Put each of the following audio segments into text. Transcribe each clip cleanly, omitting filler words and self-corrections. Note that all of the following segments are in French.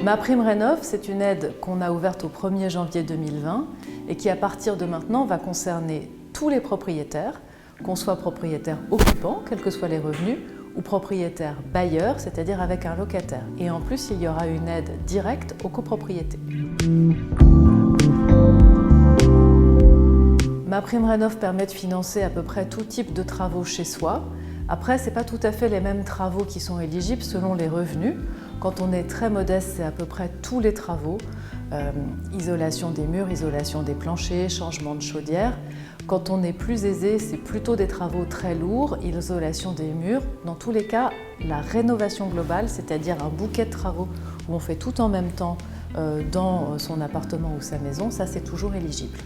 MaPrimeRénov', c'est une aide qu'on a ouverte au 1er janvier 2020 et qui, à partir de maintenant, va concerner tous les propriétaires, qu'on soit propriétaire occupant, quels que soient les revenus, ou propriétaire bailleur, c'est-à-dire avec un locataire. Et en plus, il y aura une aide directe aux copropriétés. MaPrimeRénov' permet de financer à peu près tout type de travaux chez soi. Après, ce n'est pas tout à fait les mêmes travaux qui sont éligibles selon les revenus. Quand on est très modeste, c'est à peu près tous les travaux. Isolation des murs, isolation des planchers, changement de chaudière. Quand on est plus aisé, c'est plutôt des travaux très lourds, isolation des murs. Dans tous les cas, la rénovation globale, c'est-à-dire un bouquet de travaux où on fait tout en même temps dans son appartement ou sa maison, ça c'est toujours éligible.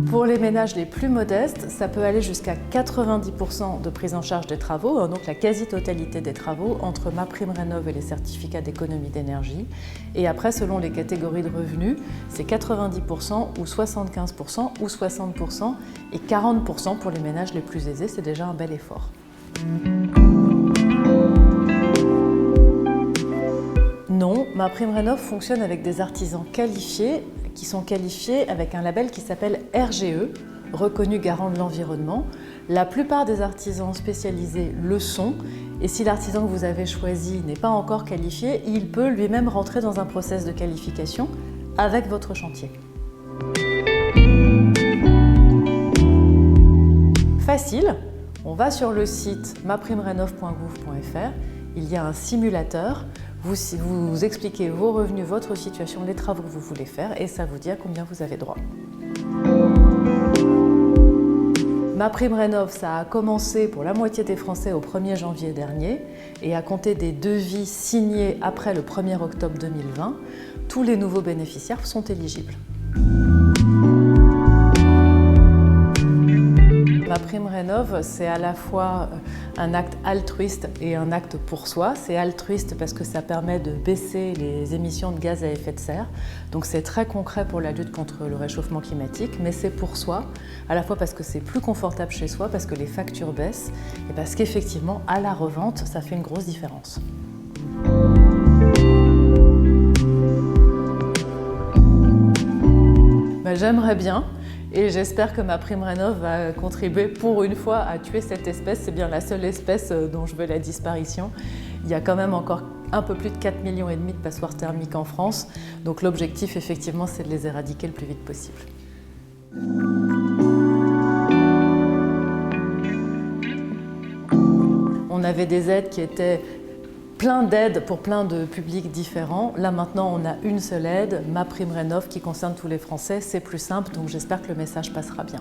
Pour les ménages les plus modestes, ça peut aller jusqu'à 90% de prise en charge des travaux, donc la quasi-totalité des travaux entre MaPrimeRénov' et les certificats d'économie d'énergie. Et après, selon les catégories de revenus, c'est 90% ou 75% ou 60% et 40% pour les ménages les plus aisés, c'est déjà un bel effort. Non, MaPrimeRénov' fonctionne avec des artisans qualifiés qui sont qualifiés avec un label qui s'appelle RGE, reconnu garant de l'environnement. La plupart des artisans spécialisés le sont, et si l'artisan que vous avez choisi n'est pas encore qualifié, il peut lui-même rentrer dans un process de qualification avec votre chantier. Facile, on va sur le site maprimerenov.gouv.fr, il y a un simulateur. Vous expliquez vos revenus, votre situation, les travaux que vous voulez faire et ça vous dit à combien vous avez droit. MaPrimeRénov', ça a commencé pour la moitié des Français au 1er janvier dernier et à compter des devis signés après le 1er octobre 2020, tous les nouveaux bénéficiaires sont éligibles. MaPrimeRénov', c'est à la fois un acte altruiste et un acte pour soi. C'est altruiste parce que ça permet de baisser les émissions de gaz à effet de serre. Donc c'est très concret pour la lutte contre le réchauffement climatique, mais c'est pour soi, à la fois parce que c'est plus confortable chez soi, parce que les factures baissent et parce qu'effectivement, à la revente, ça fait une grosse différence. J'aimerais bien. Et j'espère que MaPrimeRénov' va contribuer pour une fois à tuer cette espèce. C'est bien la seule espèce dont je veux la disparition. Il y a quand même encore un peu plus de 4,5 millions de passoires thermiques en France. Donc l'objectif, effectivement, c'est de les éradiquer le plus vite possible. On avait des aides qui étaient plein d'aides pour plein de publics différents. Là maintenant, on a une seule aide, MaPrimeRénov', qui concerne tous les Français. C'est plus simple, donc j'espère que le message passera bien.